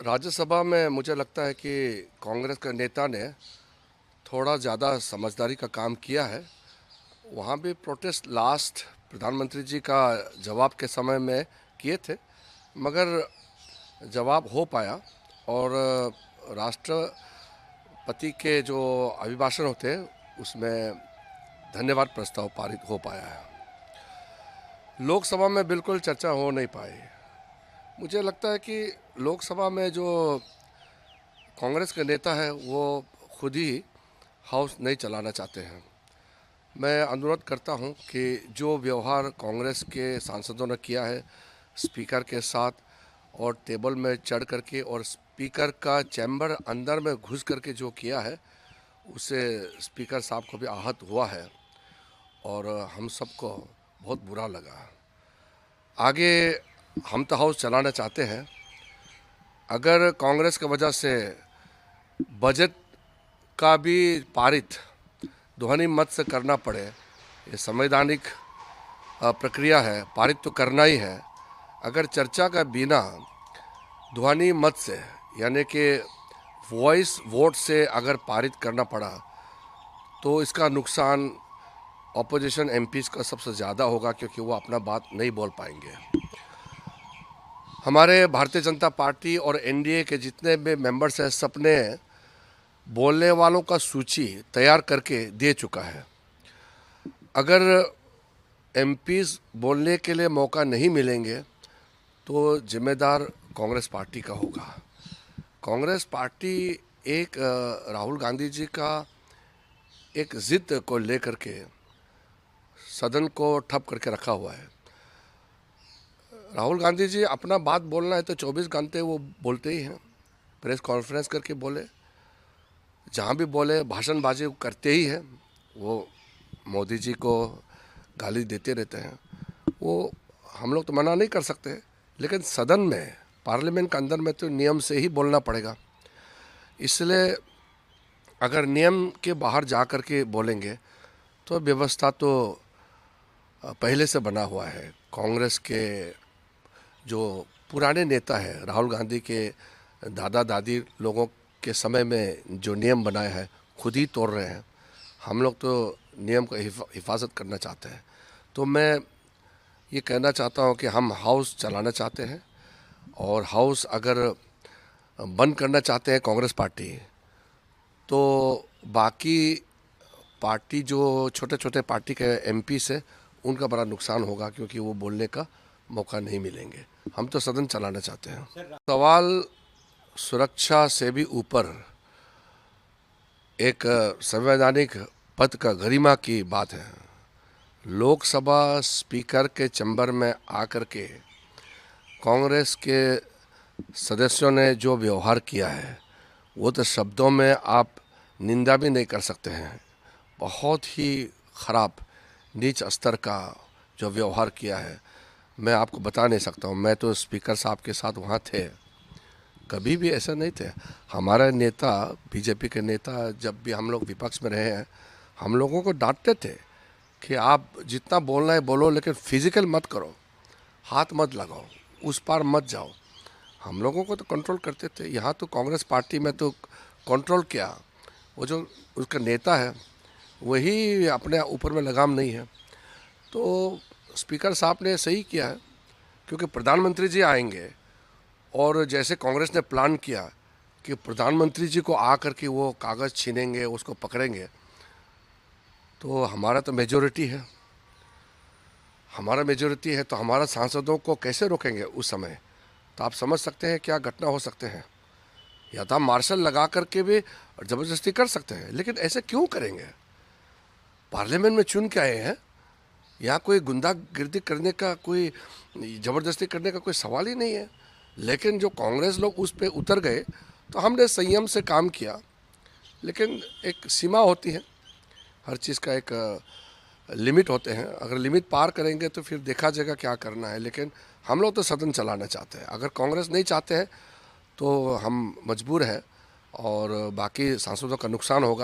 राज्यसभा में मुझे लगता है कि कांग्रेस के नेता ने थोड़ा ज़्यादा समझदारी का काम किया है। वहाँ भी प्रोटेस्ट लास्ट प्रधानमंत्री जी का जवाब के समय में किए थे, मगर जवाब हो पाया और राष्ट्रपति के जो अभिभाषण होते उसमें धन्यवाद प्रस्ताव पारित हो पाया है। लोकसभा में बिल्कुल चर्चा हो नहीं पाई। मुझे लगता है कि लोकसभा में जो कांग्रेस के नेता है वो खुद ही हाउस नहीं चलाना चाहते हैं। मैं अनुरोध करता हूं कि जो व्यवहार कांग्रेस के सांसदों ने किया है स्पीकर के साथ और टेबल में चढ़ करके और स्पीकर का चैम्बर अंदर में घुस करके जो किया है उससे स्पीकर साहब को भी आहत हुआ है और हम सबको बहुत बुरा लगा। आगे हम तो हाउस चलाना चाहते हैं। अगर कांग्रेस की वजह से बजट का भी पारित ध्वनि मत से करना पड़े, ये संवैधानिक प्रक्रिया है, पारित तो करना ही है। अगर चर्चा का बिना ध्वनि मत से यानी कि वॉइस वोट से अगर पारित करना पड़ा तो इसका नुकसान ऑपोजिशन एमपीज का सबसे ज़्यादा होगा, क्योंकि वो अपना बात नहीं बोल पाएंगे। हमारे भारतीय जनता पार्टी और एनडीए के जितने भी मेंबर्स हैं सबने बोलने वालों का सूची तैयार करके दे चुका है। अगर एमपीज बोलने के लिए मौका नहीं मिलेंगे तो जिम्मेदार कांग्रेस पार्टी का होगा। कांग्रेस पार्टी एक राहुल गांधी जी का एक जिद को लेकर के सदन को ठप करके रखा हुआ है। राहुल गांधी जी अपना बात बोलना है तो 24 घंटे वो बोलते ही हैं, प्रेस कॉन्फ्रेंस करके बोले, जहाँ भी बोले भाषणबाजी करते ही हैं। वो मोदी जी को गाली देते रहते हैं। वो हम लोग तो मना नहीं कर सकते, लेकिन सदन में पार्लियामेंट के अंदर में तो नियम से ही बोलना पड़ेगा। इसलिए अगर नियम के बाहर जा कर के बोलेंगे तो व्यवस्था तो पहले से बना हुआ है। कांग्रेस के जो पुराने नेता है, राहुल गांधी के दादा दादी लोगों के समय में जो नियम बनाए हैं खुद ही तोड़ रहे हैं। हम लोग तो नियम को हिफाजत करना चाहते हैं। तो मैं ये कहना चाहता हूँ कि हम हाउस चलाना चाहते हैं और हाउस अगर बंद करना चाहते हैं कांग्रेस पार्टी, तो बाकी पार्टी जो छोटे छोटे पार्टी के एमपी से उनका बड़ा नुकसान होगा, क्योंकि वो बोलने का मौका नहीं मिलेंगे। हम तो सदन चलाना चाहते हैं। सवाल सुरक्षा से भी ऊपर एक संवैधानिक पद का गरिमा की बात है। लोकसभा स्पीकर के चैम्बर में आकर के कांग्रेस के सदस्यों ने जो व्यवहार किया है वो तो शब्दों में आप निंदा भी नहीं कर सकते हैं। बहुत ही ख़राब नीच स्तर का जो व्यवहार किया है मैं आपको बता नहीं सकता हूँ। मैं तो स्पीकर साहब के साथ वहाँ थे, कभी भी ऐसा नहीं थे। हमारे नेता, बीजेपी के नेता, जब भी हम लोग विपक्ष में रहे हैं, हम लोगों को डांटते थे कि आप जितना बोलना है बोलो, लेकिन फिजिकल मत करो, हाथ मत लगाओ, उस पार मत जाओ। हम लोगों को तो कंट्रोल करते थे। यहाँ तो कांग्रेस पार्टी में तो कंट्रोल क्या, वो जो उसका नेता है वही अपने ऊपर में लगाम नहीं है। तो स्पीकर साहब ने सही किया है, क्योंकि प्रधानमंत्री जी आएंगे और जैसे कांग्रेस ने प्लान किया कि प्रधानमंत्री जी को आकर के वो कागज़ छीनेंगे, उसको पकड़ेंगे, तो हमारा तो मेजॉरिटी है। हमारा मेजॉरिटी है तो हमारा सांसदों को कैसे रोकेंगे उस समय? तो आप समझ सकते हैं क्या घटना हो सकते हैं। या तो हम मार्शल लगा करके भी ज़बरदस्ती कर सकते हैं, लेकिन ऐसे क्यों करेंगे? पार्लियामेंट में चुन के आए हैं, यहाँ कोई गुंडागिर्दी करने का, कोई ज़बरदस्ती करने का कोई सवाल ही नहीं है। लेकिन जो कांग्रेस लोग उस पर उतर गए तो हमने संयम से काम किया, लेकिन एक सीमा होती है, हर चीज़ का एक लिमिट होते हैं। अगर लिमिट पार करेंगे तो फिर देखा जाएगा क्या करना है। लेकिन हम लोग तो सदन चलाना चाहते हैं। अगर कांग्रेस नहीं चाहते हैं तो हम मजबूर हैं और बाकी सांसदों का नुकसान होगा।